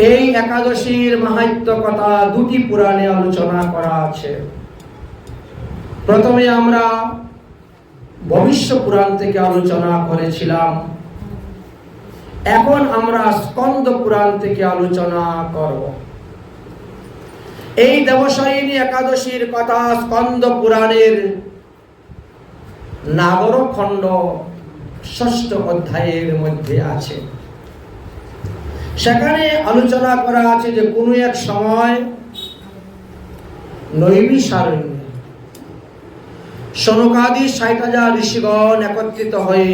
এই একাদশীর মাহাত্ম্য কথা দুটি পুরাণে আলোচনা করা আছে। প্রথমে আমরা ভবিষ্য পুরাণ থেকে আলোচনা করেছিলাম, এখন আমরা স্কন্দ পুরাণ থেকে আলোচনা করব। এই দেবশয়িনী একাদশীর কথা স্কন্দ পুরাণের নাগরখণ্ড ৬ষ্ঠ অধ্যায়ের মধ্যে আছে। সেখানে আলোচনা করা আছে যে কোনো এক সময় নৈমিষারণ্যে সনকাদি ৬০,০০০ ঋষিগণ একত্রিত হয়ে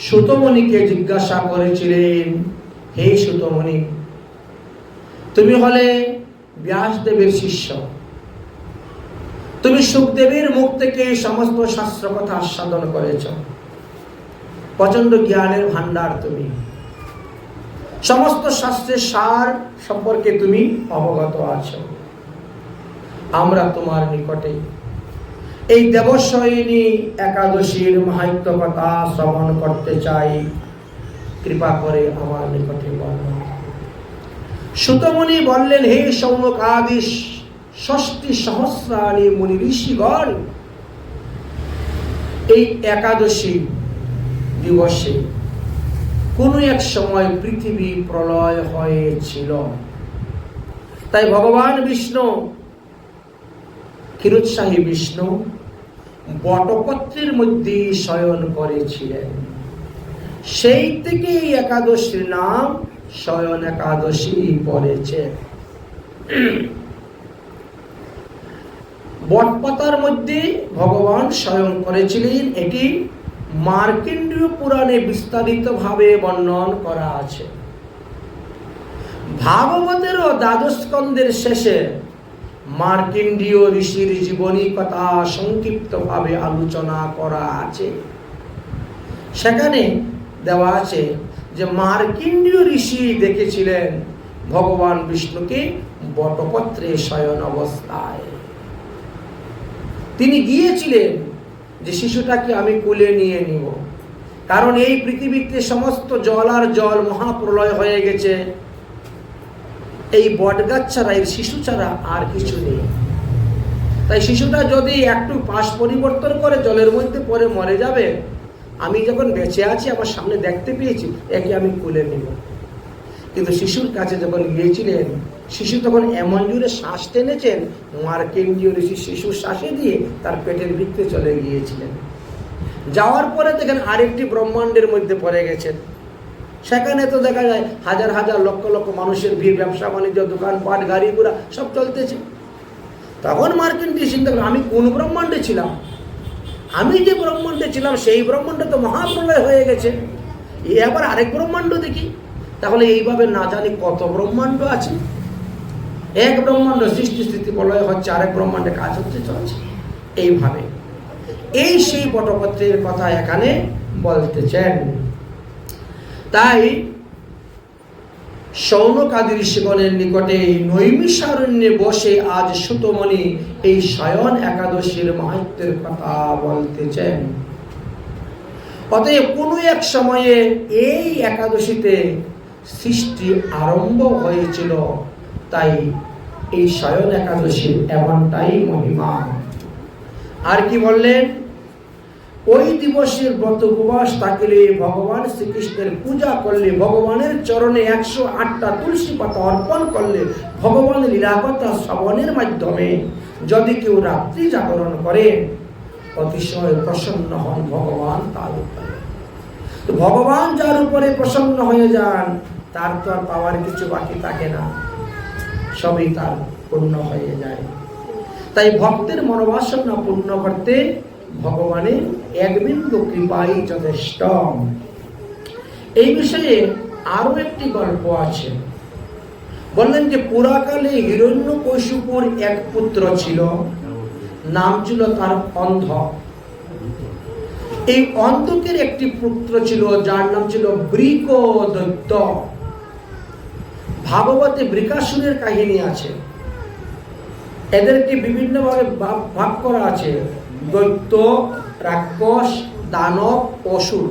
সুতমণিকে জিজ্ঞাসা করেছিলেন, হে সুতমণি, তুমি হলে ব্যাসদেবের শিষ্য, তুমি সুখদেবের মুখ থেকে সমস্ত শাস্ত্র কথা আস্বাদন করেছ, প্রচন্ড জ্ঞানের ভান্ডার, তুমি সমস্ত শাস্ত্রের সার সম্পর্কে তুমি অবগত আছো। আমরা তোমার নিকটে এই দেবশয়িনী একাদশীর মাহাত্ম্য কথা শ্রবণ করতে চাই, কৃপা করে আমার নিকটে বলো। সুতমুনি বললেন, হে সৌনকাদি ষষ্ঠী সহস্রাণী মুনি ঋষিগণ, এই একাদশী দিবসে কোনো এক সময় পৃথিবী প্রলয় হয়েছিল। তাই ভগবান বিষ্ণু, ক্ষীরোৎসাহী বিষ্ণু বটপত্রের মধ্যে শয়ন করেছিলেন। সেই থেকে এই একাদশীর নাম শয়ন একাদশী পড়েছে। বটপাতার মধ্যে ভগবান শয়ন করেছিলেন, এটি মার্কণ্ডেয় পুরাণে বিস্তারিত ভাবে বর্ণন করা আছে। ভাগবতেরও দ্বাদশ স্কন্ধের শেষে মার্কণ্ডেয় ঋষির জীবনী কথা সংক্ষিপ্ত ভাবে আলোচনা করা আছে। সেখানে দেওয়া আছে যে মার্কণ্ডেয় ঋষি দেখেছিলেন ভগবান বিষ্ণুকে বটপত্রে শয়ন অবস্থায়। তিনি গিয়েছিলেন যে শিশুটাকে আমি কোলে নিয়ে নিব, কারণ এই পৃথিবীতে সমস্ত জল আর জল মহাপ্রলয় হয়ে গেছে, এই বটগাছ ছাড়া, এই শিশু ছাড়া আর কিছু নেই। তাই শিশুটা যদি একটু পাশ পরিবর্তন করে জলের মধ্যে পড়ে মরে যাবে, আমি যখন বেঁচে আছি আমার সামনে দেখতে পেয়েছি, একে আমি কোলে নিব। কিন্তু শিশুর কাছে যখন গিয়েছিলেন, শিশু তখন এমন জোরে শ্বাস টেনেছেন, মার্কণ্ডেয় ঋষি শিশুর শ্বাসে দিয়ে তার পেটের ভিতরে চলে গিয়েছিলেন। যাওয়ার পরে দেখেন আরেকটি ব্রহ্মাণ্ডের মধ্যে পড়ে গেছেন। সেখানে তো দেখা যায় হাজার হাজার লক্ষ লক্ষ মানুষের ভিড়, ব্যবসা বাণিজ্য, দোকানপাট, গাড়ি ঘোড়া সব চলতেছে। তখন মার্কণ্ডেয় চিন্তা করেন, আমি কোন ব্রহ্মাণ্ডে ছিলাম? আমি যে ব্রহ্মাণ্ডে ছিলাম সেই ব্রহ্মাণ্ডে তো মহাপ্রলয় হয়ে গেছে, এবার আরেক ব্রহ্মাণ্ড দেখি। তাহলে এইভাবে না জানি কত ব্রহ্মাণ্ড আছে। এক ব্রহ্মাণ্ড সৃষ্টি স্থিতি প্রলয় হচ্ছে, আরেক ব্রহ্মাণ্ডে কাজ হচ্ছে, চলছে এইভাবে। এই সেই বটপত্রের কথা এখানে বলতেছেন। তাই সৌনকাদি ঋষিগণের নিকটে নৈমিষারণ্যে বসে আজ সুতমণি এই শয়ন একাদশীর মাহাত্ম্যের কথা বলতেছেন। অতএব কোনো এক সময়ে এই একাদশীতে সৃষ্টি আরম্ভ হয়েছিল, তাই এই শয়ন একাদশীর এমনটাই মহিমা। আর কি বললেন? ওই দিবসের ব্রত উপবাস থাকলে, ভগবান শ্রীকৃষ্ণের পূজা করলে, ভগবানের চরণে 108টা তুলসী পাতা অর্পণ করলে, ভগবানের লীলাকথা শ্রবণের মাধ্যমে যদি কেউ রাত্রি জাগরণ করে, অতিশয় প্রসন্ন হন ভগবান তার উপরে। তো ভগবান যার উপরে প্রসন্ন হয়ে যান, তার তো আর পাওয়ার কিছু বাকি থাকে না, সবই তার পূর্ণ হয়ে যায়। তাই ভক্তের মনোবাসনা পূর্ণ করতে ভগবানের এক বিন্দু কৃপাই যথেষ্ট। এই বিষয়ে আরো একটি গল্প আছে। বললেন যে পুরাকালে হিরণ্যকশিপুর এক পুত্র ছিল, নাম ছিল তার অন্ধ। এই অন্ধকের একটি পুত্র ছিল যার নাম ছিল বৃকদৈত্য। ভাগবতে বৃকাসুরের কাহিনী আছে। এদেরকে বিভিন্ন ভাবে ভাগ করা আছে, দৈত্য, রাক্ষস, দানব, অসুর।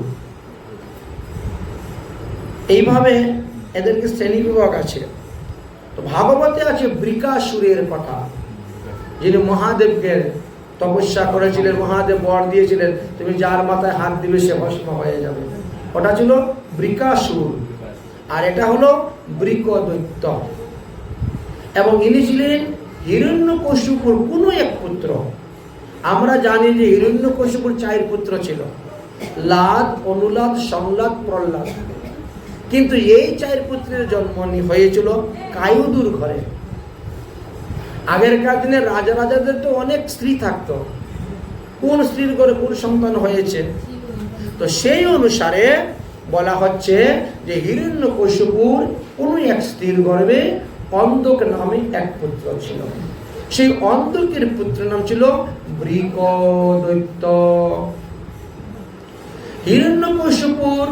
এইভাবে এদেরকে শ্রেণী বিভাগ আছে। তো ভাগবতে আছে বৃকাসুরের কথা, যিনি মহাদেবকে তপস্যা করেছিলেন, মহাদেব বর দিয়েছিলেন তুমি যার মাথায় হাত দিবে সে ভস্ম হয়ে যাবে, ওটা ছিল বৃকাসুর। আর এটা হলো বৃকদৈত্য, এবং ইনি ছিলেন হিরণ্যকশিপুর কোনো এক পুত্র। আমরা জানি যে হিরণ্যকশিপুর 4 পুত্র ছিল, লাদ, অনুলাদ, সংলাদ, প্রহ্লাদ। কিন্তু এই 4 পুত্রের জন্ম হয়েছিল কায়ুদুর ঘরে। আগেরকার দিনে রাজাদের তো অনেক স্ত্রী থাকতো, কোন স্ত্রীর ঘরে কোন সন্তান হয়েছে, তো সেই অনুসারে বলা হচ্ছে যে হিরণ্যকশিপুর কোন এক স্ত্রীর গর্ভে অন্ধক নামে এক পুত্র ছিল। সেই অন্ধকের পুত্রের নাম ছিল বৃকদৈত্য। হিরণ্যকশিপুর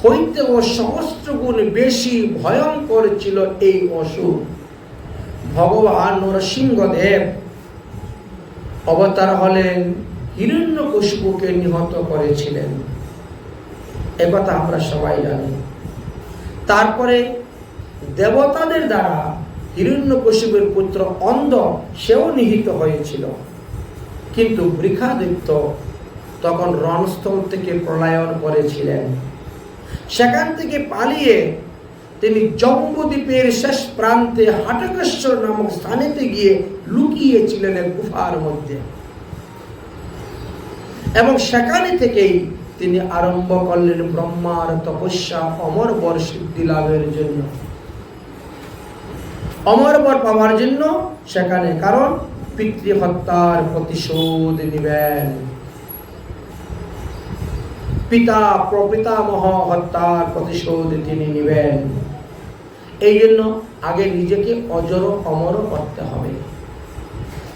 হইতে ও সহস্র গুণ বেশি ভয়ঙ্কর ছিল এই অসুর। ভগবান নরসিংহদেব অবতার হলেন, হিরণ্যকশিপুকে নিহত করেছিলেন, একথা আমরা সবাই জানি। তারপরে দেবতাদের দ্বারা হিরণ্যকশিপুর পুত্র অন্ধ, সেও নিহিত হয়েছিল। কিন্তু বৃকাদৈত্য তখন রণস্থল থেকে পলায়ন করেছিলেন। সেখান থেকে পালিয়ে তিনি জম্বুদ্বীপের শেষ প্রান্তে হাটকেশ্বর নামক স্থানেতে গিয়ে লুকিয়েছিলেন এক গুফার মধ্যে, এবং সেখানে থেকেই তিনি আরম্ভ করলেন ব্রহ্মার তপস্যা অমর বর সিদ্ধি লাভের জন্য, অমর বর পাওয়ার জন্য সেখানে। কারণ পিতৃহত্যার প্রতিশোধ নিবেন, পিতা প্রপিতামহ হত্যার প্রতিশোধ তিনি নিবেন। এই জন্য আগে নিজেকে অজর অমর করতে হবে।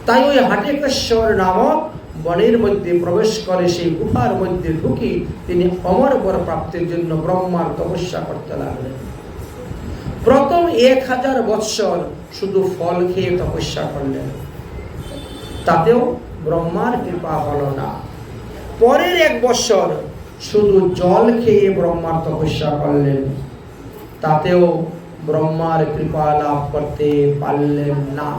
তাই ওই হাটকেশ্বর নামক বনের মধ্যে প্রবেশ করে, সেই গুহার মধ্যে ঢুকে তিনি অমর বর প্রাপ্তির জন্য ব্রহ্মার তপস্যা করতে লাগলেন। প্রথম 1000 বৎসর শুধু ফল খেয়ে তপস্যা করলেন, তাতেও ব্রহ্মার কৃপা হলো না। পরের 1 বৎসর শুধু জল খেয়ে ব্রহ্মার তপস্যা করলেন, তাতেও ব্রহ্মার কৃপা লাভ করতে পারলেন না।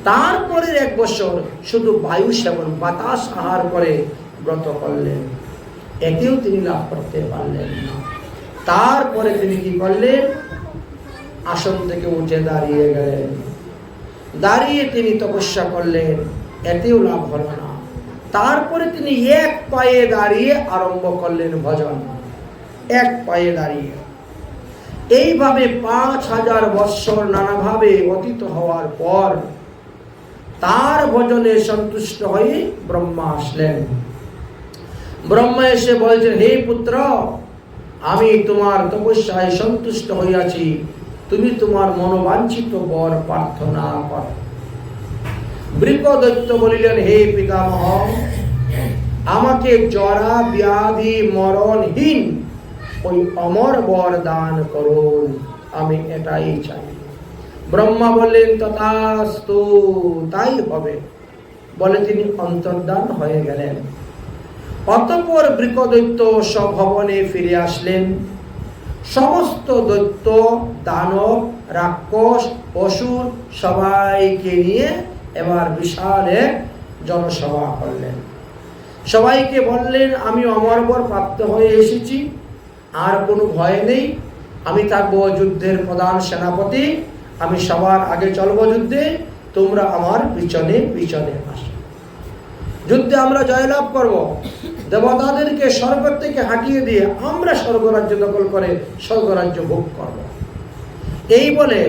তারপরের 1 বছর শুধু বায়ু সেবন, বাতাস আহার করে ব্রত করলেন, এতেও তিনি লাভ করতে পারলেন না। তারপরে তিনি কি করলেন, আসন থেকে উঠে দাঁড়িয়ে গেলেন, দাঁড়িয়ে তিনি তপস্যা করলেন, এতেও লাভ হলো না। তারপরে তিনি 1 পায়ে দাঁড়িয়ে আরম্ভ করলেন ভজন, 1 পায়ে দাঁড়িয়ে। এইভাবে 5000 বৎসর নানাভাবে অতীত হওয়ার পর তার ভজনে সন্তুষ্ট হয়ে ব্রহ্মা আসলেন। ব্রহ্মা এসে বলছেন, হে পুত্র, আমি তোমার তপস্যায় সন্তুষ্ট হইয়াছি, তুমি তোমার মনোবাঞ্ছিত বর প্রার্থনা কর। বৃকদৈত্য বলিলেন, হে পিতামহ, আমাকে জরা ব্যাধি মরণহীন ওই অমর বর দান করুন, আমি এটাই চাই। ব্রহ্মা বললেন, তথাস্তু, তাই হবে, বলে তিনি অন্তর্ধান হয়ে গেলেন। অতঃপর বৃকদৈত্য স্বভবনে ফিরে আসলেন। সমস্ত দৈত্য, দানব, রাক্ষস, অসুর সবাইকে নিয়ে এবার বিশাল এক জনসভা করলেন। সবাইকে বললেন, আমি অমর বর প্রাপ্ত হয়ে এসেছি, আর কোনো ভয় নেই, আমি থাকবো যুদ্ধের প্রধান সেনাপতি, আমি সবার আগে চলবো যুদ্ধে, তোমরা আমার পিছনে পিছনে আসো। যুদ্ধে আমরা জয়লাভ করব, দেবতাদেরকে স্বর্গ থেকে হাঁটিয়ে দিয়ে আমরা স্বর্গরাজ্য দখল করে স্বর্গরাজ্য ভোগ করব। এই বলে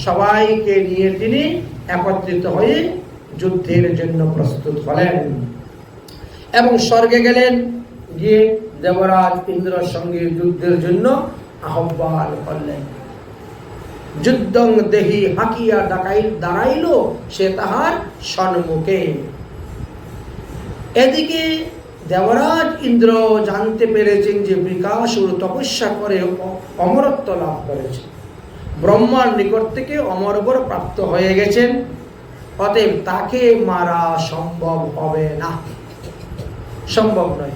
সবাইকে নিয়ে তিনি একত্রিত হয়ে যুদ্ধের জন্য প্রস্তুত হলেন এবং স্বর্গে গেলেন। গিয়ে দেবরাজ ইন্দ্রের সঙ্গে যুদ্ধের জন্য আহ্বান করলেন। যুদ্ধং দেহি হাকিয়া দাঁড়াইল সে তাহার সম্মুখে। এদিকে দেবরাজ ইন্দ্র জানতে পেরেছেন যে বৃকাসুর তপস্যা করে অমরত্ব লাভ করেছে, ব্রহ্মার নিকট থেকে অমরবর প্রাপ্ত হয়ে গেছেন, অতএব তাকে মারা সম্ভব হবে না, সম্ভব নয়।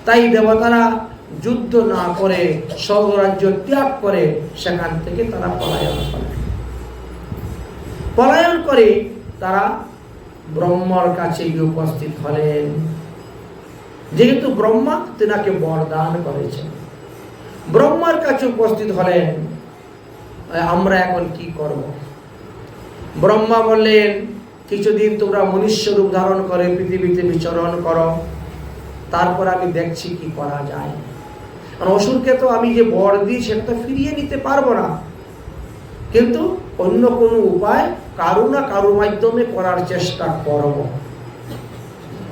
তাই দেবতারা যুদ্ধ না করে স্বর্গরাজ্য ত্যাগ করে সেখান থেকে তারা পলায়ন করে তারা ব্রহ্মার কাছে গিয়ে উপস্থিত হলেন। যেহেতু ব্রহ্মা তেনাকে বরদান করেছেন, ব্রহ্মার কাছে উপস্থিত হলেন, আমরা এখন কি করব? ব্রহ্মা বললেন, কিছুদিন তোমরা মনুষ্য রূপ ধারণ করে পৃথিবীতে বিচরণ করো, তারপর আমি দেখছি কি করা যায়। কারণ অসুরকে তো আমি যে বর দিই সেটা তো ফিরিয়ে নিতে পারবো না, কিন্তু অন্য কোনো উপায় কারো না কারো মাধ্যমে করার চেষ্টা করব,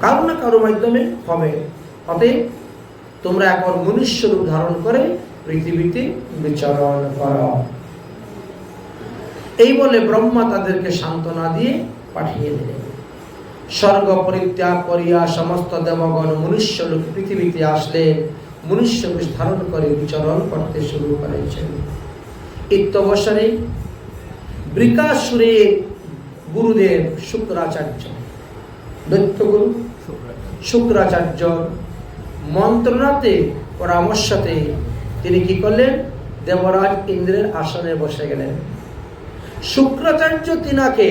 কারো না কারো মাধ্যমে হবে। অতএব তোমরা এখন মনুষ্য রূপ ধারণ করে পৃথিবীতে বিচরণ করো। এই বলে ব্রহ্মা তাদেরকে সান্ত্বনা দিয়ে পাঠিয়ে দিলেন। স্বর্গ পরিত্যাগ করিয়া সমস্ত দেবগণ মনুষ্য লোক পৃথিবীতে আসলেন, মনুষ্য বেশ ধারণ করে বিচরণ করতে শুরু করেছেন। ইত্যবসরে বৃকাসুরের গুরুদেব শুক্রাচার্য, দৈত্যগুরু শুক্রাচার্য মন্ত্রণাতে পরামর্শতে তিনি কি করলেন? দেবরাজ ইন্দ্রের আসনে বসে গেলেন। শুক্রাচার্য তিনাকে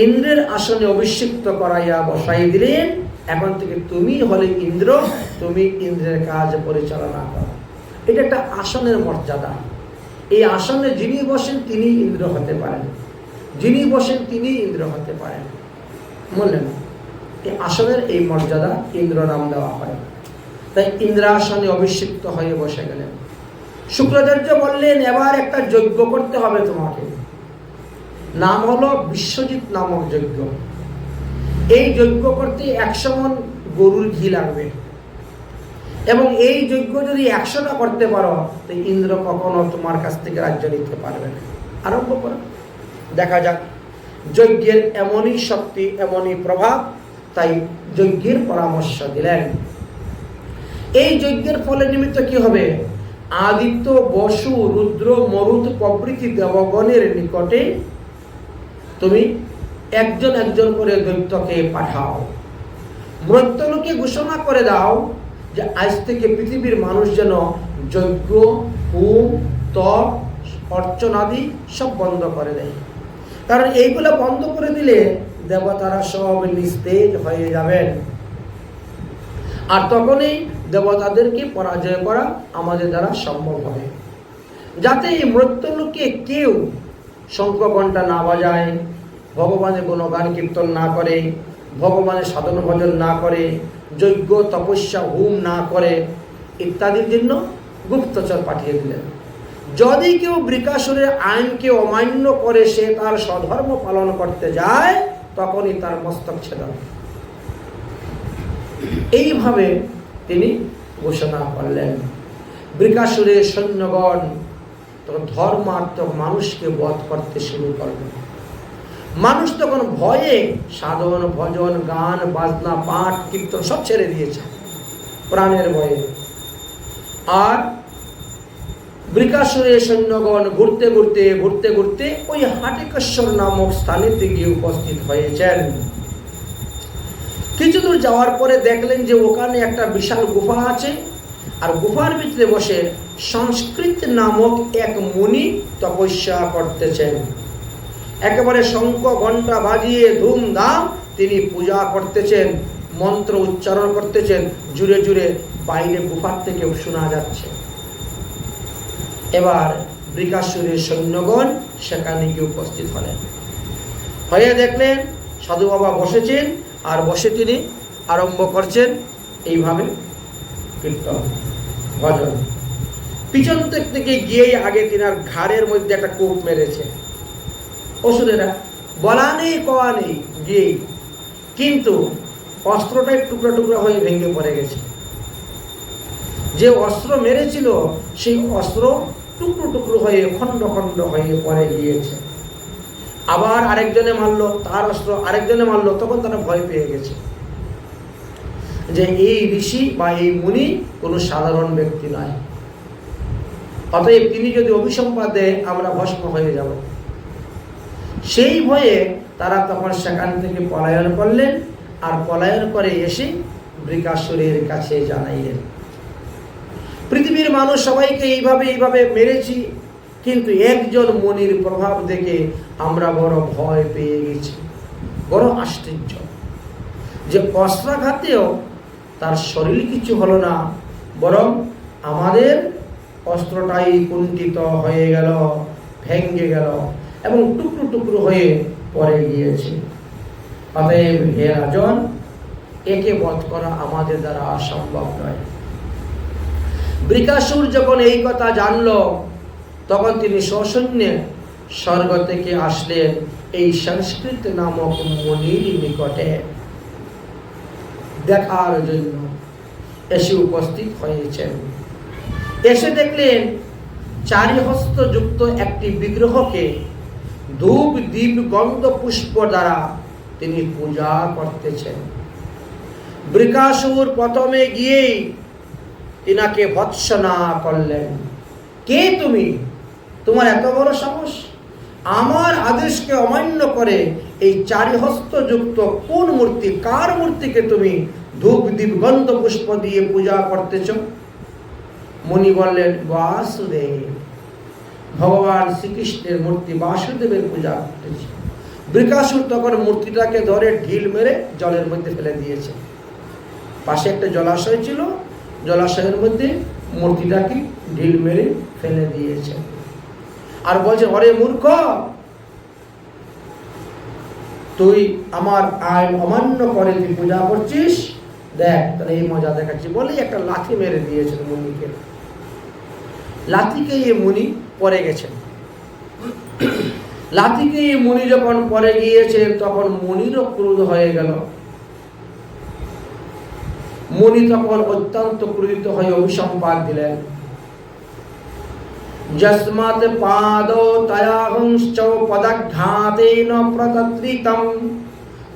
ইন্দ্রের আসনে অভিষিক্ত করাইয়া বসাই দিলেন। এখন থেকে তুমি হলে ইন্দ্র, তুমি ইন্দ্রের কাজ পরিচালনা করো। এটা একটা আসনের মর্যাদা। এই আসনে যিনি বসেন তিনি ইন্দ্র হতে পারেন, যিনি বসেন তিনি ইন্দ্র হতে পারেন। বললেন এই আসনের এই মর্যাদা ইন্দ্র নাম দেওয়া হয়। তাই ইন্দ্রাসনে অভিষিক্ত হয়ে বসে গেলেন। শুক্রাচার্য বললেন, এবার একটা যজ্ঞ করতে হবে তোমাকে। নাম হলো বিশ্বজিৎ নামক যজ্ঞ। এই যজ্ঞ করতে 100 মণ গরুর ঘি লাগবে, এবং এই যজ্ঞ যদি 100টা করতে পারো তো ইন্দ্র কখনো তোমার কাছ থেকে রাজ্য নিতে পারবে না। আরম্ভ করো, দেখা যাক। যজ্ঞের এমনই শক্তি, এমনই প্রভাব, তাই যজ্ঞের পরামর্শ দিলেন। এই যজ্ঞের ফলে নিমিত্ত কি হবে? আদিত্য, বসু, রুদ্র, মরুত প্রভৃতি দেবগণের নিকটে তুমি একজন একজন করে দৈত্যকে পাঠাও। মৃত্যুলোকে ঘোষণা করে দাও যে আজ থেকে পৃথিবীর মানুষ যেন যজ্ঞ, হোম, তপ, অর্চনাদি সব বন্ধ করে দেয়। কারণ এইগুলো বন্ধ করে দিলে দেবতারা সব নিস্তেজ হয়ে যাবেন, আর তখনই দেবতাদেরকে পরাজয় করা আমাদের দ্বারা সম্ভব হবে। যাতে এই মৃত্যুলোকে কেউ শঙ্খ ঘণ্টা না বাজায়, ভগবানের গুণগান কীর্তন না করে, ভগবানের সাধন ভজন না করে, যজ্ঞ তপস্যা হোম না করে ইত্যাদির জন্য গুপ্তচর পাঠিয়ে দিলেন। যদি কেউ বৃকাসুরের আইনকে অমান্য করে সে তার স্বধর্ম পালন করতে যায়, তখনই তার মস্তক ছেদন। এইভাবে তিনি ঘোষণা করলেন। বৃকাসুরের সৈন্যগণ তখন ধর্মাত্মক মানুষকে বধ করতে শুরু করলেন। মানুষ তখন ভয়ে সাধন ভজন গান বাজনা পাঠ কীর্তন সব ছেড়ে দিয়েছে প্রাণের ভয়ে। আর বৃকাসুরের সৈন্যগণ ঘুরতে ঘুরতে ঘুরতে ঘুরতে ওই হাটিকেশ্বর নামক স্থানেতে গিয়ে উপস্থিত হয়েছেন। কিছু দূর যাওয়ার পরে দেখলেন যে ওখানে একটা বিশাল গুফা আছে, আর গুফার ভিতরে বসে সংস্কৃত নামক এক মুনি তপস্যা করতেছেন। একেবারে শঙ্খ ঘণ্টা বাজিয়ে ধুমধাম তিনি পূজা করতেছেন, মন্ত্র উচ্চারণ করতেছেন, জুড়ে জুড়ে বাইরে গুফার থেকেও শোনা যাচ্ছে। এবার বৃকাসুরের সৈন্যগণ সেখানে গিয়ে উপস্থিত হলেন। হয়ে দেখলেন সাধু বাবা বসেছেন, আর বসে তিনি আরম্ভ করছেন এইভাবে কীর্তন ভজন। পিছন থেকে গিয়েই আগে তিনার ঘাড়ের মধ্যে একটা কোপ মেরেছে। অসুরেরা বলা নেই কওয়া নেই গিয়েই, কিন্তু অস্ত্রটাই টুকরা টুকরা হয়ে ভেঙে পড়ে গেছে। যে অস্ত্র মেরেছিল সেই অস্ত্র টুকরো টুকরো হয়ে খণ্ড খণ্ড হয়ে পড়ে গিয়েছে। আবার আরেকজনে মারলো, তার অস্ত্র আরেকজনে মারলো, তখন তারা ভয় পেয়ে গেছে যে এই ঋষি বা এই মুনি কোনো সাধারণ ব্যক্তি নয়, অতএব তিনি যদি অভিসম্পাদ দেয় আমরা ভস্ম হয়ে যাব। সেই ভয়ে তারা তখন সেখান থেকে পলায়ন করলেন, আর পলায়ন করে এসে বৃকাসুরের কাছে জানাইলেন। পৃথিবীর মানুষ সবাইকে এইভাবে মেরেছি, কিন্তু একজন মুনির প্রভাব দেখে আমরা বড় ভয় পেয়ে গেছি। বড় আশ্চর্য যে অস্ত্রাঘাতেও তার শরীর কিছু হলো না, বরং আমাদের অস্ত্রটাই কুণ্ঠিত হয়ে গেল, ভেঙে গেল এবং টুকরো টুকরো হয়ে পড়ে গিয়েছে। অতএব হে রাজন, একে বধ করা আমাদের দ্বারা সম্ভব নয়। বৃকাসুর যখন এই কথা জানল, তখন তিনি সসৈন্যে স্বর্গ থেকে আসলেন এই সংস্কৃত নামক মুনির নিকটে দেখার জন্য এসে উপস্থিত হয়েছেন। এসে দেখলেন চারি হস্ত যুক্ত একটি বিগ্রহকে ধূপ দীপ গন্ধ পুষ্প দ্বারা তিনি পূজা করতেছেন। বৃকাসুর প্রথমে গিয়েই তিনাকে ভৎসনা করলেন। কে তুমি? তোমার এত বড় সাহস? আমার আদেশকে অমান্য করে এই চারি হস্ত যুক্ত কোন মূর্তি, কার মূর্তিকে তুমি ধূপ দীপ গন্ধ পুষ্প দিয়ে পূজা করতেছ? মুনি বললেন, বাসুদেব, ভগবান শ্রীকৃষ্ণের মূর্তি বাসুদেবের পূজা করতেছি। বৃকাসুর তখন মূর্তিটাকে ধরে ঢিল মেরে জলের মধ্যে ফেলে দিয়েছে। পাশে একটা জলাশয় ছিল, জলাশয়ের মধ্যে মূর্তিটাকে ঢিল মেরে ফেলে দিয়েছে। আর বলছে, অরে মূর্খ, তুই আমার আইন অমান্য করে তুই পূজা করছিস, দেখ তাহলে এই মজা দেখাচ্ছি বলেই একটা লাথি মেরে দিয়েছেন মুনিকে। লাথিকে এই মুনি পড়ে গেছেন। লাথিকে এই মুনি যখন পড়ে গিয়েছেন, তখন মুনিরও ক্রোধ হয়ে গেল। মুনি তখন অত্যন্ত ক্রোধিত হয়ে অভিসম্পাদ দিলেন। যস্মাৎ পাদৌ তয়াহংশ্চ পদাঘাতেন প্রতত্রিতম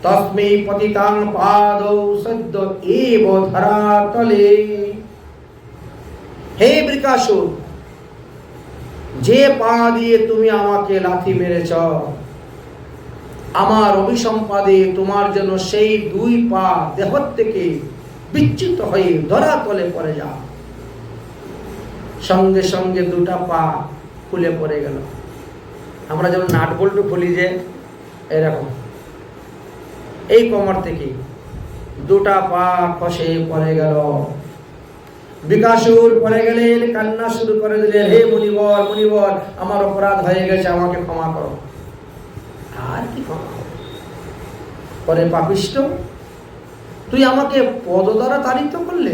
তস্মৈ পতিতাং পাদৌ সদ্য এব ধরাতলে। হে বৃকাসুর, যে পা দিয়ে তুমি আমাকে লাথি মেরেছ, আমার অভিসম্পাদে তোমার জন্য সেই দুই পা দেহ থেকে বিচ্যুত হয়ে ধরাতলে পড়ে যাও। সঙ্গে সঙ্গে দুটা পা খুলে পড়ে গেল। আমরা যেমন নাট বল্টু খুলি যে এরকম, এই কোমর থেকে দুটা পা খসে পড়ে গেল। বৃকাসুর পড়ে গেলেন, কান্না শুরু করে দিলেন, হে মুনিবর, মুনিবর, আমার অপরাধ হয়ে গেছে, আমাকে ক্ষমা করো। আর কি ক্ষমা হবে? পরে পাপিষ্ঠ, তুই আমাকে পদ দ্বারা তাড়িত করলে,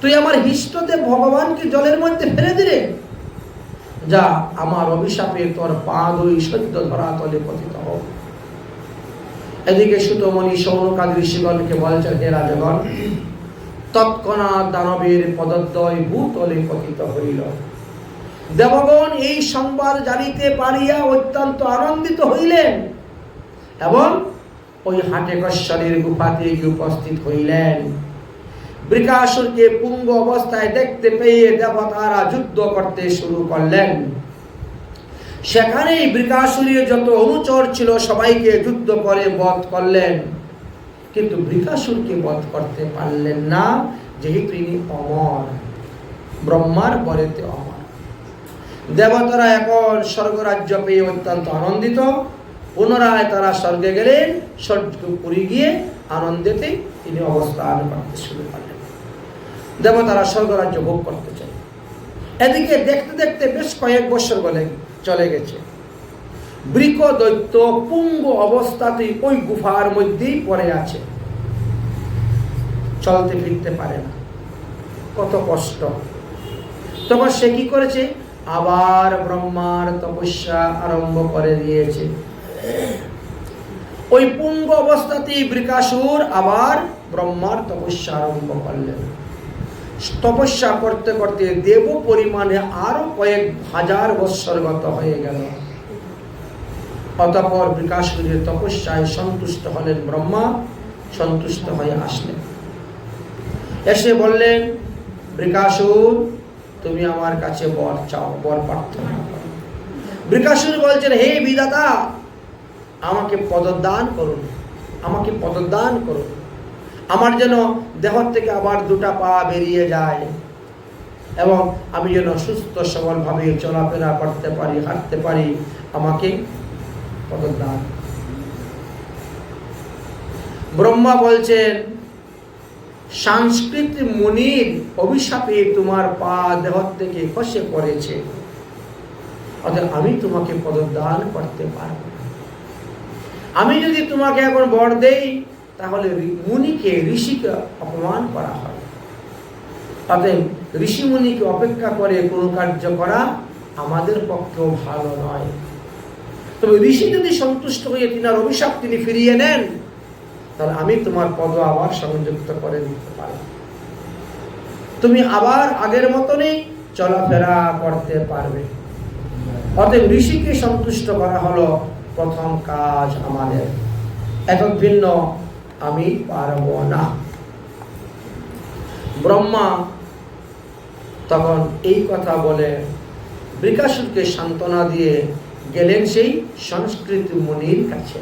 তুই আমার ইষ্টদেব ভগবানকে জলের মধ্যে ফেলে দিলে, যা আমার অভিশাপে তোর পা দুই সদ্য ধরাতলে পতিত হোক। এদিকে সুতমণি সৌনকাদি ঋষিগণকে বলছেন, হে রাজগণ, তৎক্ষণাৎ দানবের পদদ্বয় ভূতলে পতিত হইল। দেবগণ এই সংবাদ জানিতে পারিয়া অত্যন্ত আনন্দিত হইলেন এবং ওই হাটেকশ্বরের গুফাতে গিয়ে উপস্থিত হইলেন। বৃকাসুরকে পুঙ্গ অবস্থায় দেখতে পেয়ে দেবতারা যুদ্ধ করতে শুরু করলেন। সেখানেই বৃকাসুরের যত অনুচর ছিল সবাইকে যুদ্ধ করে বধ করলেন, কিন্তু বৃকাসুরকে বধ করতে পারলেন না, যেহেতু তিনি অমর, ব্রহ্মার বরেতে অমর। দেবতারা এখন স্বর্গরাজ্য পেয়ে অত্যন্ত আনন্দিত। পুনরায় তারা স্বর্গে গেলেন। স্বর্গপুরী গিয়ে আনন্দেতে তিনি অবস্থান করতে শুরু করলেন। দেবতারা স্বর্গরাজ্য ভোগ করতে চায়। এদিকে দেখতে দেখতে বেশ কয়েক বছর চলে গেছে। বৃক দৈত্য পুঙ্গ অবস্থাতেই ওই গুফার মধ্যেই পড়ে আছে, চলতে ফিরতে পারে না, কত কষ্ট। তখন সে কি করেছে? আবার ব্রহ্মার তপস্যা আরম্ভ করে দিয়েছে। ওই পুঙ্গ অবস্থাতেই বৃকাসুর আবার ব্রহ্মার তপস্যা আরম্ভ করলেন। তপস্যা করতে করতে দেব পরিমাণে আরো কয়েক হাজার বৎসর গত হয়ে গেল। অতঃপর বৃকাসুরের তপস্যায় সন্তুষ্ট হলেন ব্রহ্মা, সন্তুষ্ট হয়ে আসলেন। এসে বললেন, বৃকাসুর, তুমি আমার কাছে বর চাও, বর প্রার্থনা করো। বৃকাসুর বলছেন, হে বিধাতা, আমাকে পদদান করুন, আমাকে পদদান করুন। আমার যেন দেহ থেকে আবার দুটা পা বেরিয়ে যায়, এবং আমি যেন সুস্থ সবলভাবে চলাফেরা করতে পারি, হাঁটতে পারি, আমাকে পদদান। ব্রহ্মা বলছেন, সংস্কৃত মুনির অভিশাপে তোমার পা দেহ থেকে খসে পড়েছে, অতএব আমি তোমাকে পদদান করতে পারব না। আমি যদি তোমাকে এখন বর দেই তাহলে মুনিকে, ঋষিকে অপমান করা হয়। অতএব ঋষি মুনিকে অপেক্ষা করে কোনো কার্য করা আমাদের পক্ষেও ভালো নয়। তবে ঋষি যদি সন্তুষ্ট হয়ে তিনার অভিশাপ তিনি ফিরিয়ে নেন, তাহলে আমি তোমার পদ আবার সংযুক্ত করে দিতে পারি, তুমি আবার আগের মতনই চলাফেরা করতে পারবে। অতএব ঋষিকে সন্তুষ্ট করা হলো প্রথম কাজ আমাদের, এত ভিন্ন আমি পারব না। ব্রহ্মা তখন এই কথা বলে বৃকাসুরকে সান্ত্বনা দিয়ে গেলেন সেই সংস্কৃত মুনির কাছে।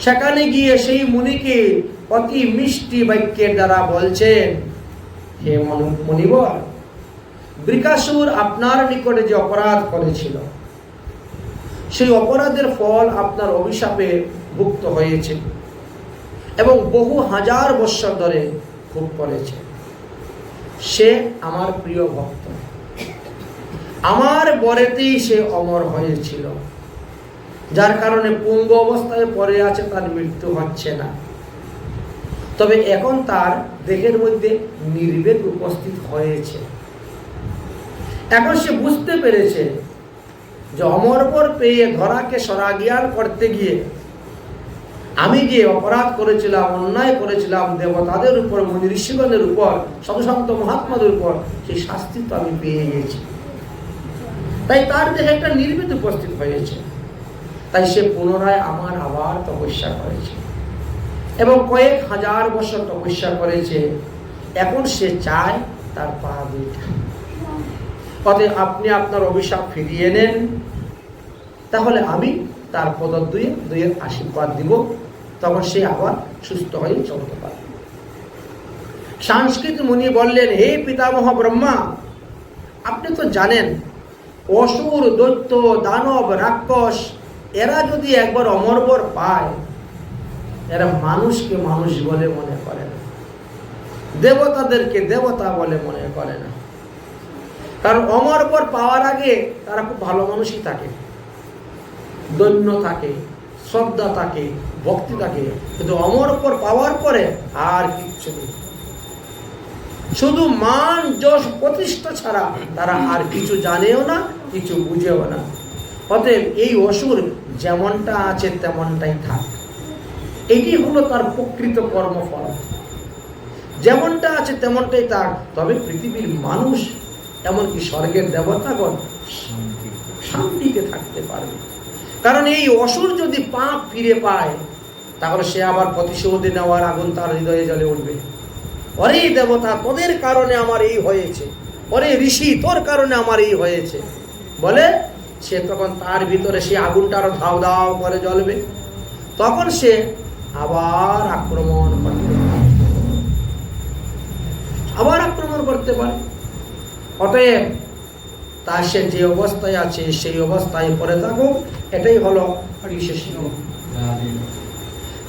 সেখানে গিয়ে সেই মুনিকে অতি মিষ্টি বাক্যের দ্বারা বলছেন, হে মুনিবর, বৃকাসুর আপনার নিকটে যে অপরাধ করেছিল, সেই অপরাধের ফল আপনার অভিশাপে ভুক্ত হয়েছে এবং বহু হাজার বৎসর ধরে ভোগ করেছে। সে আমার প্রিয় ভক্ত, আমার বরেতেই সে অমর হয়েছিল, যার কারণে পুঙ্গ অবস্থায় পড়ে আছে, তার মৃত্যু হচ্ছে না। তবে এখন তার দেহের মধ্যে নির্বেদ উপস্থিত হয়েছে। এখন সে বুঝতে পেরেছে যে অমরপর পেয়ে ধরাকে সরাজ্ঞান করতে গিয়ে আমি যে অপরাধ করেছিলাম, অন্যায় করেছিলাম দেবতাদের উপর, মুনি ঋষিগণের উপর, সাধুসন্ত মহাত্মাদের উপর, সেই শাস্তি তো আমি পেয়ে গেছি। তাই তার দেহে একটা নির্বেদ উপস্থিত হয়েছে। তাই সে পুনরায় আমার আবার তপস্যা করেছে এবং কয়েক হাজার বছর তপস্যা করেছে। এখন সে চায় তার পা দুইটা। অতএব আপনি আপনার অভিশাপ ফিরিয়ে নেন, তাহলে আমি তার পদ দুয়ে আশীর্বাদ দিব, তখন সে আবার সুস্থ হয়ে চলতে পারে। সংস্কৃত মুনি বললেন, হে পিতামহ ব্রহ্মা, আপনি তো জানেন অসুর, দৈত্য, দানব, রাক্ষস এরা যদি একবার অমরবর পায়, এরা মানুষকে মানুষ বলে মনে করে না, দেবতাদেরকে দেবতা বলে মনে করে না। কারণ অমরবর পাওয়ার আগে তারা খুব ভালো মানুষই থাকে, দৈন্য থাকে, শ্রদ্ধা থাকে, ভক্তি থাকে, কিন্তু অমরবর পাওয়ার পরে আর কিচ্ছু নেই, শুধু মান যশ প্রতিষ্ঠা ছাড়া তারা আর কিছু জানেও না, কিছু বুঝেও না। অতএব এই অসুর যেমনটা আছে তেমনটাই থাক, এটি হলো তার প্রকৃত কর্মফল। যেমনটা আছে তেমনটাই থাক। তবে পৃথিবীর মানুষ, এমনকি স্বর্গের দেবতাগণ শান্তিতে থাকতে পারবে। কারণ এই অসুর যদি পাপ ফিরে পায়, তাহলে সে আবার প্রতিশোধ নেওয়ার আগুন তার হৃদয়ে জ্বলে উঠবে। অরে দেবতা, তোদের কারণে আমার এই হয়েছে, অরে ঋষি, তোর কারণে আমার এই হয়েছে বলে সে তখন তার ভিতরে সে আগুনটা আরো ধাও ধাও করে জ্বলবে। তখন সে আবার আক্রমণ করতে পারে। অতএব তার সে যে অবস্থায় আছে সেই অবস্থায় পড়ে থাকুক, এটাই হলো বিশেষ।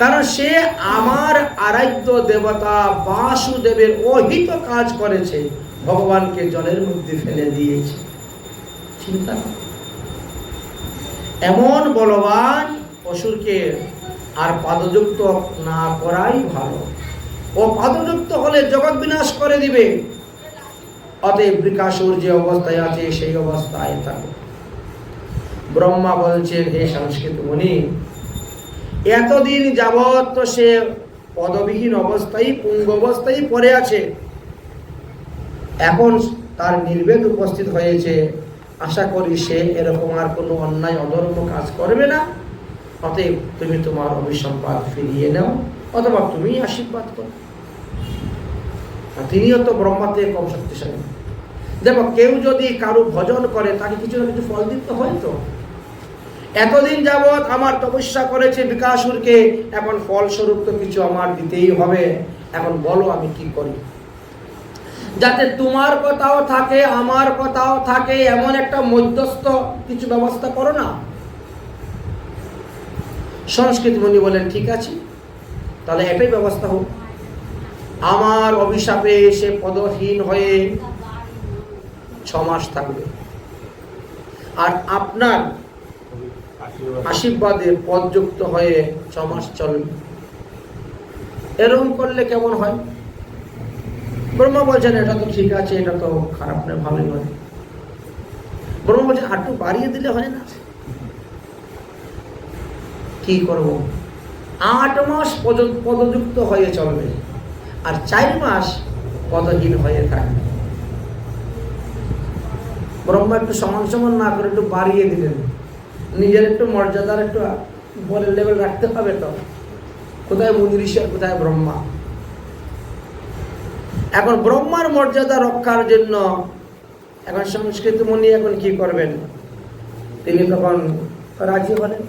কারণ সে আমার আরাধ্য দেবতা বাসুদেবের অহিত কাজ করেছে, ভগবানকে জলের মধ্যে ফেলে দিয়েছে। চিন্তা, এমন বলবান অসুরকে আর পাদযুক্ত না করাই ভালো। ও পাদযুক্ত হলে জগৎ বিনাশ করে দিবে। অতএব বৃকাসুর যে অবস্থায় আছে সেই অবস্থায় থাকে। ব্রহ্মা বলছেন, হে সংস্কৃত মুনি, এতদিন যাবৎ তো সে পদবিহীন অবস্থায়, পুঙ্গ অবস্থায় পড়ে আছে, এখন তার নির্বেদ উপস্থিত হয়েছে। আশা করি সে এরকম আর কোনো অন্যায় অধর্ম কাজ করবে না। অতএব তুমি তোমার অভিসম্পাদ ফিরিয়ে নাও, অথবা তুমি আশীর্বাদ করো। তিনিও তো ব্রহ্মাতে কম শক্তিশালী। দেখো, কেউ যদি কারো ভজন করে তাকে কিছু না কিছু ফল দিতে হয়। তো এতদিন যাবৎ আমার তপস্যা করেছে বৃকাসুরকে, এখন ফলস্বরূপ তো কিছু আমার দিতেই হবে। এখন বলো আমি কি করি। যাতে তোমার কথাও থাকে আমার কথাও থাকে এমন একটা মধ্যস্থ কিছু ব্যবস্থা করো না। সংস্কৃত মুনি বলেন ঠিক আছে, তাহলে এটাই ব্যবস্থা হোক। আমার অভিশাপে এসে পদহীন হয়ে 6 মাস থাকবে, আর আপনার আশীর্বাদে পদযুক্ত হয়ে 6 মাস চলবে। এরকম করলে কেমন হয়? ব্রহ্মা বলছেন এটা তো ঠিক আছে, এটা তো খারাপ নয়, ভালোই হয়। ব্রহ্মা বলছেন আটটু বাড়িয়ে দিলে হয় না? কি করব? 8 মাস পদযুক্ত হয়ে চলবে, আর 4 মাস পদহীন হয়ে থাকবে। ব্রহ্মা একটু সমান সমান না করে একটু বাড়িয়ে দিলেন। নিজের একটু মর্যাদার একটু বলের লেভেল রাখতে হবে তো। কোথায় মুনি ঋষি আর কোথায় ব্রহ্মা? এখন ব্রহ্মার মর্যাদা রক্ষার জন্য এখন সংস্কৃত মুনি এখন কি করবেন? তিনি তখন রাজি হলেন,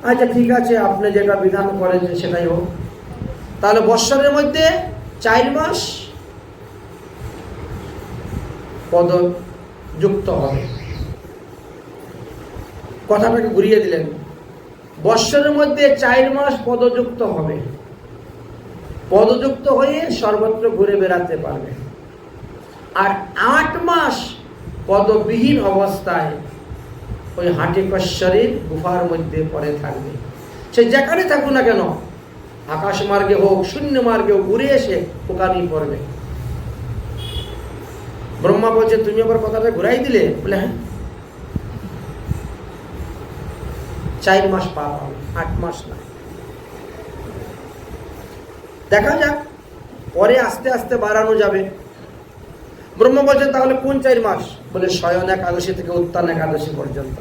আচ্ছা ঠিক আছে, আপনি যেটা বিধান করেছেন সেটাই হোক। তাহলে বৎসরের মধ্যে 4 মাস পদযুক্ত হবে। কথাটাকে ঘুরিয়ে দিলেন, বৎসরের মধ্যে 4 মাস পদযুক্ত হবে। পদযুক্ত হয়ে সর্বত্র ঘুরে বেড়াতে পারবে। আর 8 মাস পদবিহীন অবস্থায় ওই হাটিকশ্বরীর গুফার মধ্যে পড়ে থাকবে। সে যেখানে থাকুক না কেন, আকাশ মার্গে হোক শূন্য মার্গে হোক, ঘুরে এসে ওখানেই পড়বে। ব্রহ্মা বলছে তুমি আবার কথাটা ঘুরাই দিলে? বলে হ্যাঁ, 4 মাস পাপ হবে, 8 মাস না। দেখা যাক, পরে আস্তে আস্তে বাড়ানো যাবে। ব্রহ্মা বলছেন তাহলে কোন 4 মাস? বলে শয়ন একাদশী থেকে উত্থান একাদশী পর্যন্ত।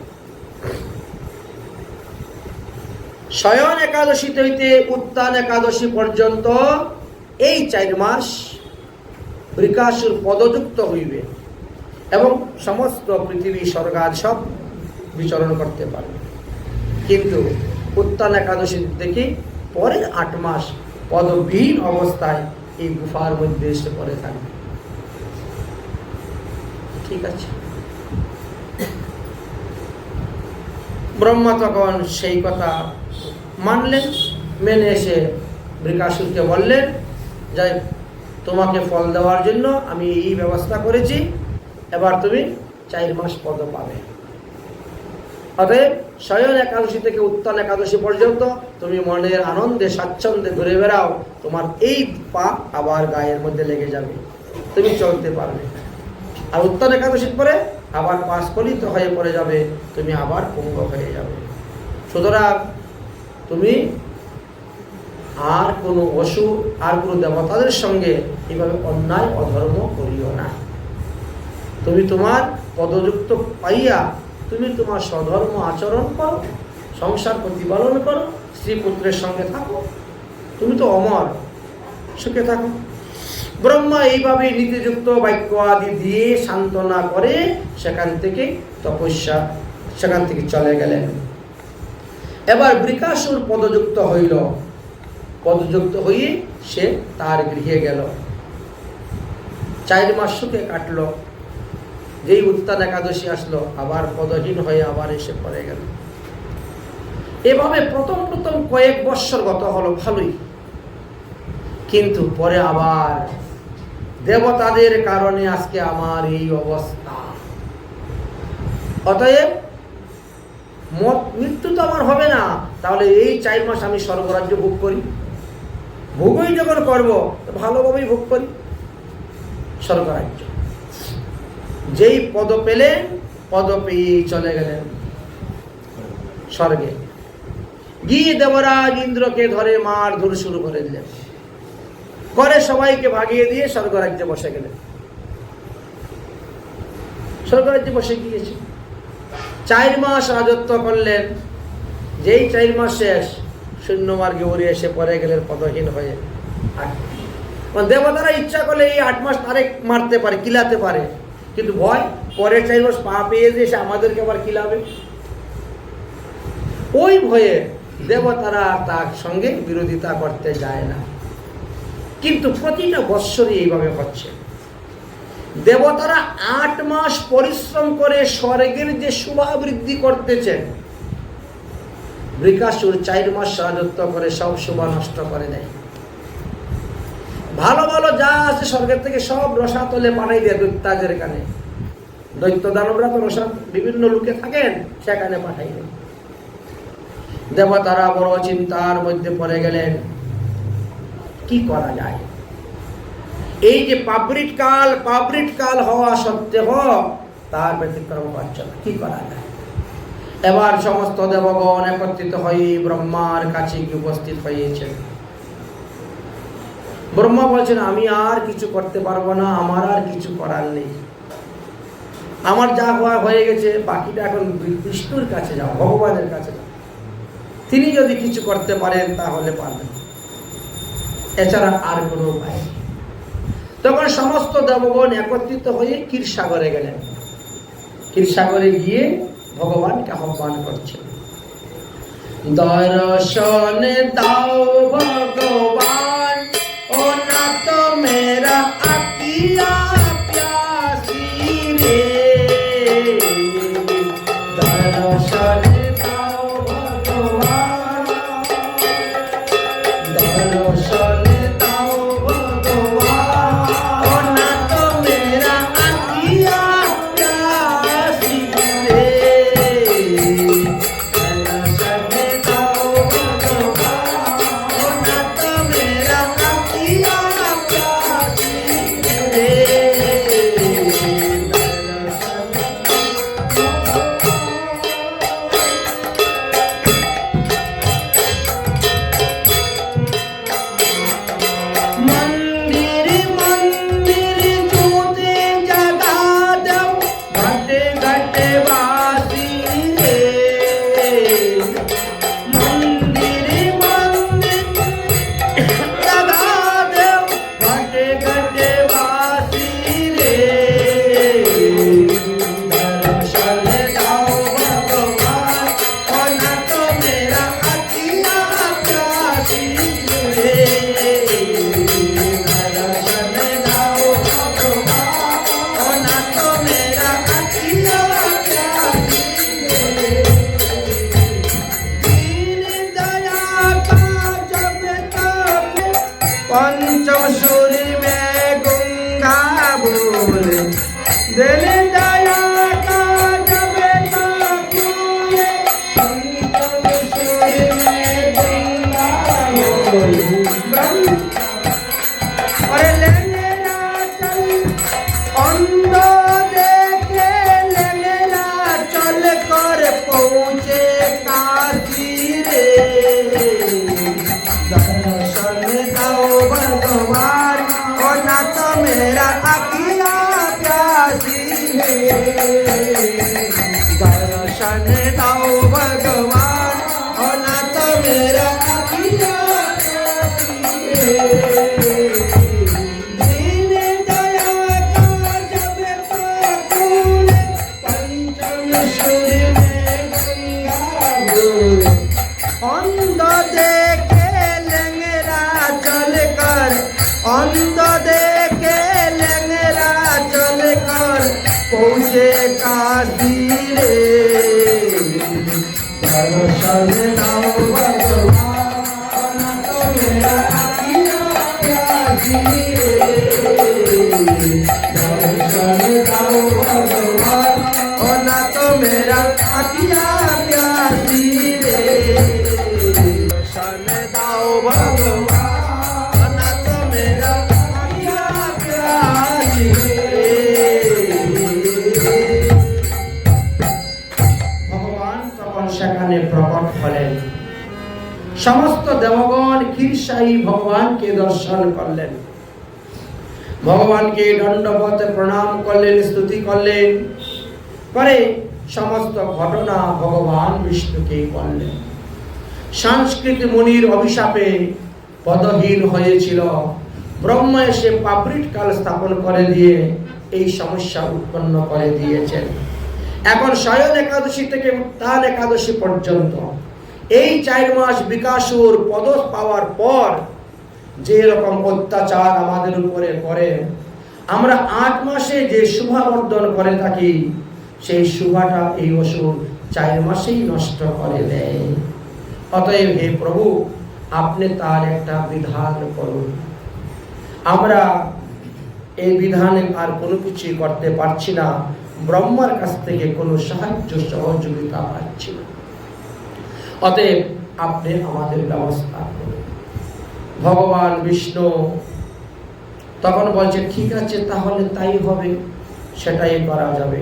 শয়ন একাদশী হইতে উত্থান একাদশী পর্যন্ত এই 4 মাস বৃকাসুর পদযুক্ত হইবে এবং সমস্ত পৃথিবী স্বর্গাদ সব বিচরণ করতে পারবে। কিন্তু উত্থান একাদশী থেকে পরে 8 মাস পদবিহীন অবস্থায় এই গুফার মধ্যে এসে পড়ে থাকবে। ঠিক আছে। ব্রহ্মা তখন সেই কথা মানলেন, মেনে এসে বৃকাসুরকে বললেন, যাই তোমাকে ফল দেওয়ার জন্য আমি এই ব্যবস্থা করেছি, এবার তুমি 4 মাস পদ পাবে। অতএব শয়ন একাদশী থেকে উত্থান একাদশী পর্যন্ত তুমি মনের আনন্দে স্বাচ্ছন্দ্যে ঘুরে বেড়াও, তোমার এই পা আবার গায়ের মধ্যে লেগে যাবে, তুমি চলতে পারবে। আর উত্থান একাদশীর পরে আবার পা স্খলিত হয়ে পড়ে যাবে, তুমি আবার পঙ্গু হয়ে যাবে। সুতরাং তুমি আর কোনো অসুর আর কোনো দেবতাদের সঙ্গে এইভাবে অন্যায় অধর্ম করিও না। তুমি তোমার পদযুক্ত পাইয়া তুমি তোমার স্বধর্ম আচরণ করো, সংসার প্রতিপালন করো, স্ত্রী পুত্রের সঙ্গে থাকো, তুমি তো অমর, সুখে থাকো। ব্রহ্মা এইভাবে নীতিযুক্ত বাক্য আদি দিয়ে সান্ত্বনা করে সেখান থেকে চলে গেলেন। এবার বৃকাসুর পদযুক্ত হইল, পদযুক্ত হয়ে সে তার গৃহে গেল। 4 মাস সুখে কাটল। যেই উত্থান একাদশী আসলো আবার পদহীন হয়ে আবার এসে পড়ে গেল। এভাবে প্রথম কয়েক বৎসর গত হলো ভালোই, কিন্তু পরে আবার দেবতাদের কারণে আজকে আমার এই অবস্থা। অতএব মৃত্যু তো আমার হবে না, তাহলে এই 4 মাস আমি স্বর্গরাজ্য ভোগ করি। ভোগই যখন করবো ভালোভাবেই ভোগ করি স্বর্গরাজ্য। যেই পদ পেলেন, পদ পেয়ে চলে গেলেন স্বর্গে। গিয়ে দেবরাজ ইন্দ্রকে ধরে মারধর শুরু করে দিলেন, করে সবাইকে ভাগিয়ে দিয়ে স্বর্গরাজ্যে বসে গেলেন। স্বর্গরাজ্যে বসে গিয়েছে, 4 মাস রাজত্ব করলেন। যেই 4 মাস শেষ, শূন্য মার্গে উড়ে এসে পড়ে গেলেন পদহীন হয়ে। দেবতারা ইচ্ছা করলে এই 8 মাস তারে মারতে পারে, কিলাতে পারে, কিন্তু ভয় পরের 4 মাস পা পেয়ে যে সে আমাদেরকে আবার কিলাবে, ওই ভয়ে দেবতারা তার সঙ্গে বিরোধিতা করতে যায় না। কিন্তু প্রতিটা বৎসরই এইভাবে হচ্ছে। দেবতারা 8 মাস পরিশ্রম করে স্বর্গের যে শোভা বৃদ্ধি করতেছেন, বৃকাসুর 4 মাস রাজত্ব করে সব শোভা নষ্ট করে দেয়। ভালো ভালো যা আছে স্বর্গের থেকে সব রসাতলে পাঠাই দেয় দৈত্যাজের কানে। দৈত্য দানবরা তো রসা বিভিন্ন লোকে থাকেন, সেখানে পাঠাই দেয়। দেবতারা বড় চিন্তার মধ্যে পড়ে গেলেন, কি করা যায়। এই যে পাবৃট কাল হওয়া সত্ত্বেও তার ব্যতিক্রম পাচ্ছে না, কি করা যায়। এবার সমস্ত দেবগণ একত্রিত হয়ে ব্রহ্মার কাছে উপস্থিত হয়েছেন। ব্রহ্মা বলছেন, আমি আর কিছু করতে পারবো না, আমার আর কিছু করার নেই, আমার যা হওয়া হয়ে গেছে, বাকিটা এখন বিষ্ণুর কাছে যাও, ভগবানের কাছে যাও, তিনি যদি কিছু করতে পারেন তাহলে পারবেন, এছাড়া আর কোনো উপায় নেই। তখন সমস্ত দেবগণ একত্রিত হয়ে ক্ষীরসাগরে গেলেন। ক্ষীরসাগরে গিয়ে ভগবানকে আহ্বান করছেন, দর্শন দাও ভগবান, ও না তো মেরা আকিয়া প্যাসি রে, দর্শন দাও ভগবান, দর্শন দাও ভগবান, ও না তো মেরা আকিয়া প্যাসি রে, দর্শন দাও ভগবান, ও না তো মেরা আকিয়া প্যাসি রে, मंदिर मंदिर जूते जगा दो, घटे घटे वासी रे, मंदिर मंदिर जगा दो, घटे घटे वासी रे, दर्शन दाओ भगवान, और न तो मेरा अकिया प्यासी रे, दर्शन दाओ भगवान, और न तो मेरा अकिया प्यासी रे, दीन दया का जब तक पंचम सुर में गंगा बोल, दिल दया का जब तक बोले, पंचम सुर में गंगा बोल, ब्रह्म अरे लेंगेरा चल अंध देखे, लेंगेरा चल कर पहुँचे काशी रे, दर्शन दाओ भगवान, और ना तो मेरा अकिया प्यासी रे, दर्शन दाओ भगवान, और ना तो मेरा अकिया प्यासी रे, दीन दया का जब तक बोले, पंचम सुर में गंगा बोले, अंध देखे लेंगेरा चल कर, अंध देखे लेंगेरा चल कर पहुँचे काशी रे, दर्शन दाओ भगवान, और ना तो मेरा अकिया प्यासी रे, दर्शन दाओ भगवान, और ना तो मेरा अकिया प्यासी रे, दर्शन दाओ भगवान, और ना तो मेरा अकिया प्यासी रे। ভগবান তখন সেখানে প্রকট হলেন। সমস্ত দেবগণ ক্ষীরসায়ী ভগবানকে দর্শন করলেন, ভগবানকে দণ্ডবতে প্রণাম করলেন, স্তুতি করলেন, করে সমস্ত ঘটনা ভগবান বিষ্ণুকে বললেন। সংস্কৃত মুনির অভিশাপে পদহীন হয়েছিল, ব্রহ্মা এসে পাবৃট কাল স্থাপন করে দিয়ে এই সমস্যা উৎপন্ন করে দিয়েছেন। এখন শয়ন একাদশী থেকে উত্থান একাদশী পর্যন্ত এই 4 মাস বিকাশুর পদ পাওয়ার পর যে রকম অত্যাচার আমাদের উপরে করে, আমরা 8 মাসে যে শুভা অর্জন করে থাকি, সেই শুভাটা এই অসুর 4 মাসেই নষ্ট করে দেয়। অতএব হে প্রভু, আপনি তার একটা বিধান করুন। আমরা এই বিধানে আর কোনো কিছুই করতে পারছি না, ব্রহ্মার কাছ থেকে কোনো সাহায্য সহযোগিতা পাচ্ছি না। অতএব আপনি আমাদের ব্যবস্থা করুন। ভগবান বিষ্ণু তখন বলছে, ঠিক আছে, তাহলে তাই হবে, সেটাই করা যাবে।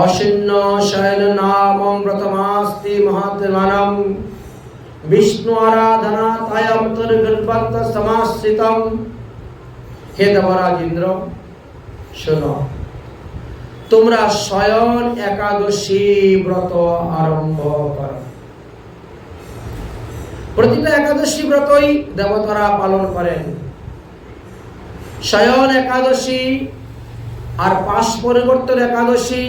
অশিন্ন শয়ন নামং ব্রতমাস্তি মহাত্মানম বিষ্ণু আরাধনা তায়াম তর্গর্ভন্ত সমাশ্রিতম। হে দেবরাজ ইন্দ্র, শোনো, তোমরা শয়ন একাদশী ব্রত আরম্ভ করো। প্রতিটা একাদশী ব্রতই দেবতারা পালন করেন। শয়ন একাদশী, আর পাশ পরিবর্তন একাদশী,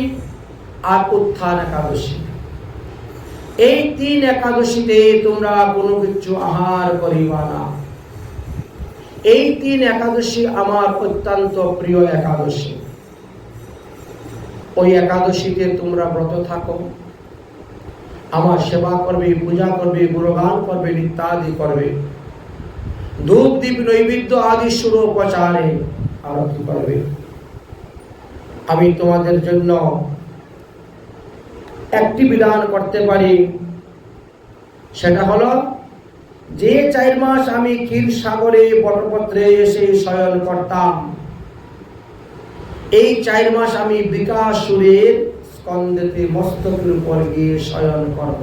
আর উত্থান একাদশী। এই 3 একাদশীতে তোমরা কোনো কিছু আহার করিবা না। এই 3 একাদশী আমার অত্যন্ত প্রিয় একাদশী। ওই একাদশীতে তোমরা ব্রত থাকো, আমার সেবা করবে, পূজা করবে, গুণগান করবে, ইত্যাদি করবে, ধূপ দীপ নৈবেদ্য আদি সুরোপচারে আরতি করবে। আমি তোমাদের জন্য একটি বিধান করতে পারি, সেটা হলো যে 4 মাস আমি ক্ষীরসাগরে বটপত্রে এসে শয়ন করতাম, এই 4 মাস আমি বৃকাসুরের স্কন্দেতে মস্তকের উপর গিয়ে শয়ন করব,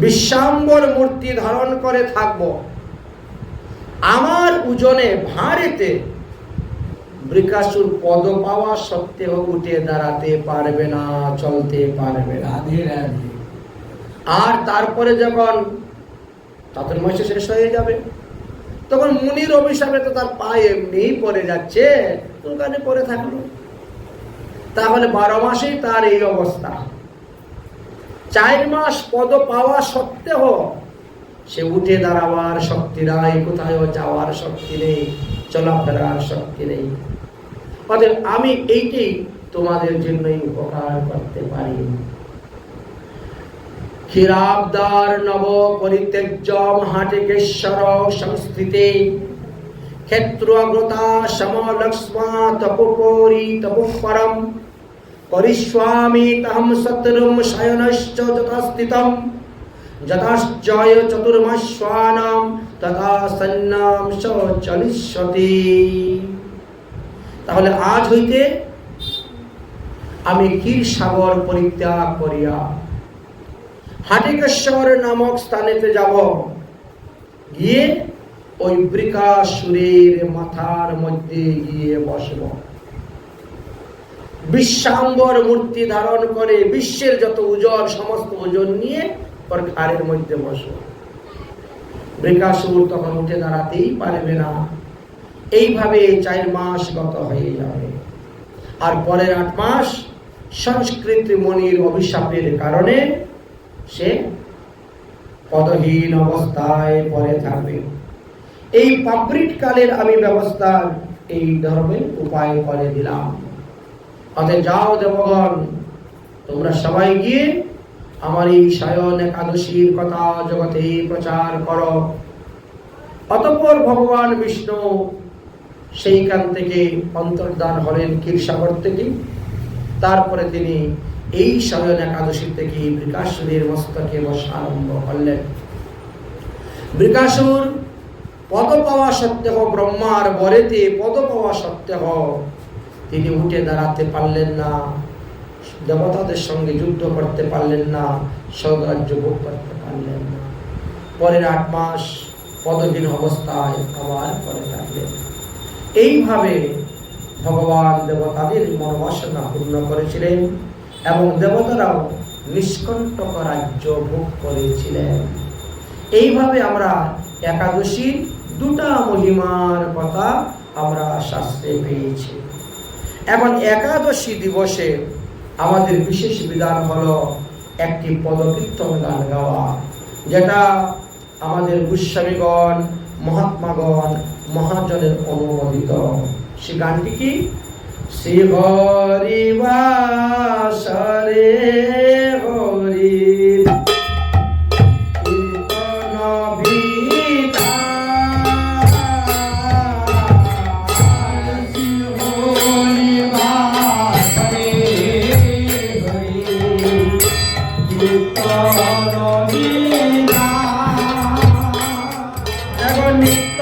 বিশ্বাম্বর মূর্তি ধারণ করে থাকব। আমার ওজনে ভাঁড়েতে বৃকাসুর পদ পাওয়া সত্ত্বেও উঠে দাঁড়াতে পারবে না, চলতে পারবে না। আর তারপরে যখন চাতুর্মাস্য শেষ হয়ে যাবে, তখন মুনির অভিশাপে তো তার পায়ে এমনি পড়ে যাচ্ছে, ওখানে পড়ে থাকলো। তাহলে 12 মাসেই তার এই অবস্থা। 4 মাস পদ পাওয়া সত্ত্বেও সে উঠে দাঁড়াবার শক্তি নাই, কোথায় যাওয়ার শক্তি নেই, চলাফেরার শক্তি নেই। অতএব আমি এইটি তোমাদের জন্যই উপকার করতে পারি। ক্ষীরাবদার নব পরিত্যজ্যম হাটিকেশ্বর সংস্থিতে ক্ষেত্রগ্রতা সমলক্ষ্মা তপোপরি তপোপরম করিষ্যামি তহম সতরম শয়নশ্চ যথাস্থিতম যথাশ্চয় চতুর্মাস্বানাম তথা সন্নাম চলিষ্যতি। তাহলে আজ হইতে আমি ক্ষীরসাগর পরিত্যাগ করিয়া হাটিকেশ্বর নামক স্থানেতে যাব, গিয়ে ওই বৃকাসুরের মাথার মধ্যে গিয়ে বসব। বিশ্বাম্বর মূর্তি ধারণ করে বিশ্বের যত ওজন, সমস্ত ওজন নিয়ে ওর ঘাড়ের মধ্যে বসব। বৃকাসুর তখন উঠে দাঁড়াতেই পারবে না। এইভাবে 4 মাস গত হয়ে যাবে। আর পরের 8 মাস সংস্কৃত মুনির অভিশাপের কারণে সে পদহীন অবস্থায় পড়ে থাকবে। এই পাবৃট কালের আমি ব্যবস্থা এই ধর্মের উপায় করে দিলাম। অতএব যাও দেবগণ, তোমরা সবাই গিয়ে আমার এই শয়ন একাদশীর কথা জগতে প্রচার করো। অতঃপর ভগবান বিষ্ণু সেইখান থেকে অন্তর্ধান হলেন ক্ষীরসাগর থেকে। তারপরে তিনি এই শয়ন একাদশী থেকে বৃকাসুরের মস্তকে বসা আরম্ভ করলেন। বৃকাসুর পদ পাওয়া সত্ত্বেও, ব্রহ্মার বরেতে পদ পাওয়া সত্ত্বেও তিনি উঠে দাঁড়াতে পারলেন না, দেবতাদের সঙ্গে যুদ্ধ করতে পারলেন না, স্বর্গরাজ্য ভোগ করতে পারলেন না। পরের 8 মাস পদহীন অবস্থায় আবার পরে থাকলেন। এইভাবে ভগবান দেবতাদের মনোবাসনা পূর্ণ করেছিলেন এবং দেবতারাও নিষ্কণ্টক রাজ্য ভোগ করেছিলেন। এইভাবে আমরা একাদশীর 2টা মহিমার কথা আমরা শাস্ত্রে পেয়েছি। এখন একাদশী দিবসে আমাদের বিশেষ বিধান হলো একটি পদকীর্তন গান গাওয়া, যেটা আমাদের গোস্বামীগণ, মহাত্মাগণ মহাজনের অনুমোদিত। সে গানটি কি? শ্রী হরি বাসরে হরি কীর্তন বিধান, শ্রী হরি বাসরে হরি কীর্তন বিধান। এখন নিত্য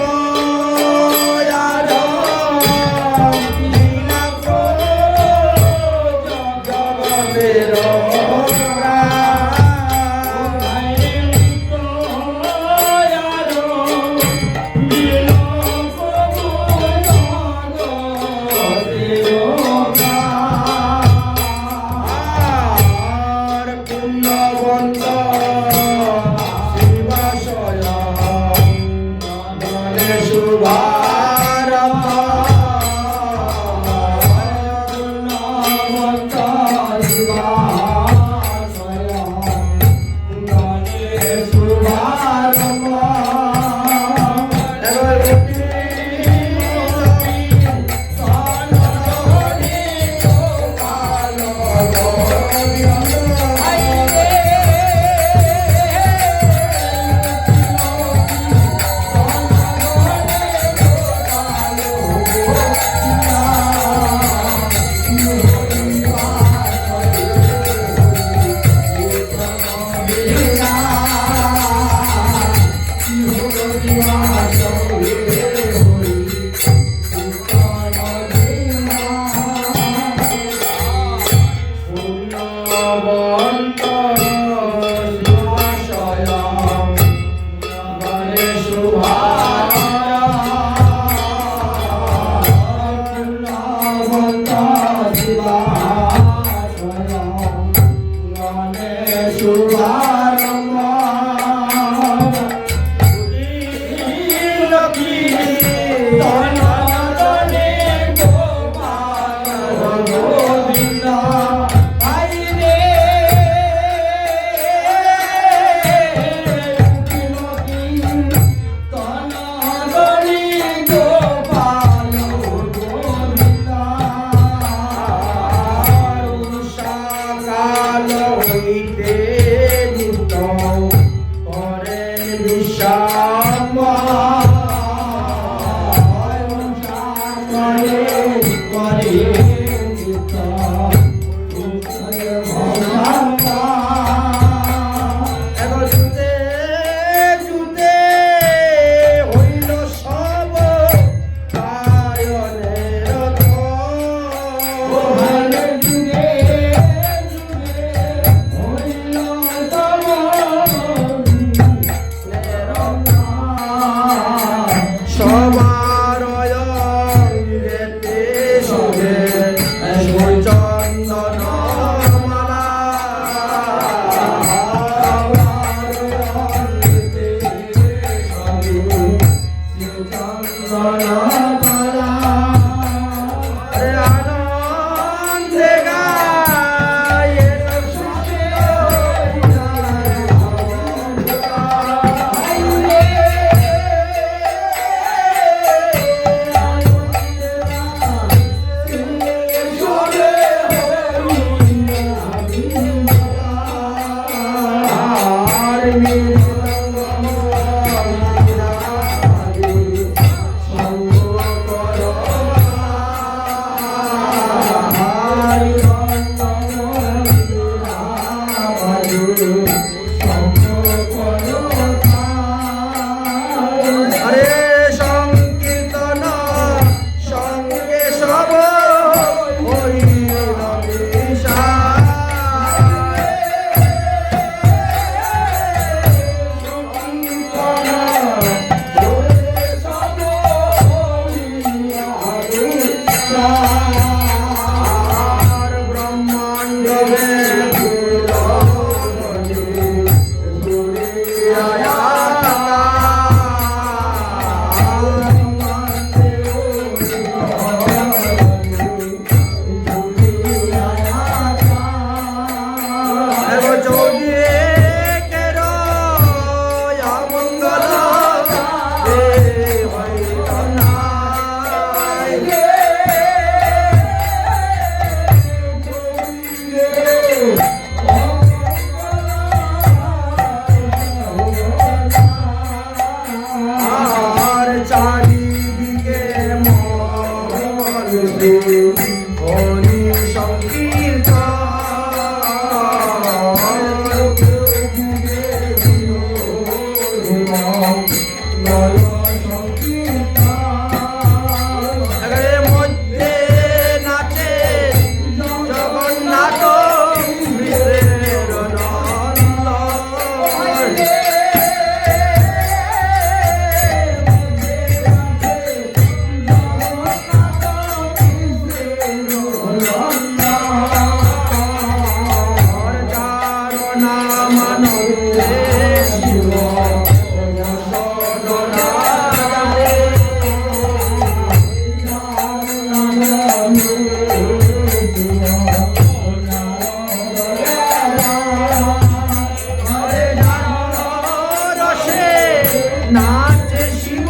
নাচে শিব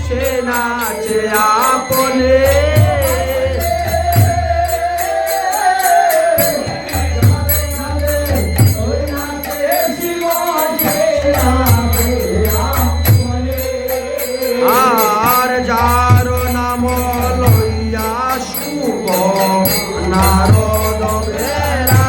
সে নাচে আপনে আর যার নাম লইয়া শুভ নারদ ফেরা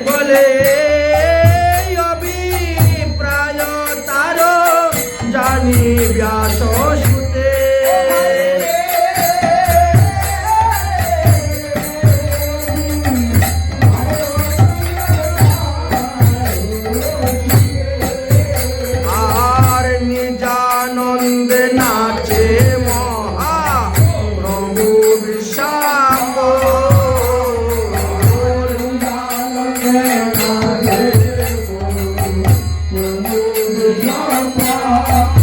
বলে অভিপ্রায় তার জানি ব্যাস সুতে আর নিজানন্দে নাচে মহা প্রভু বিশাখ Thank you.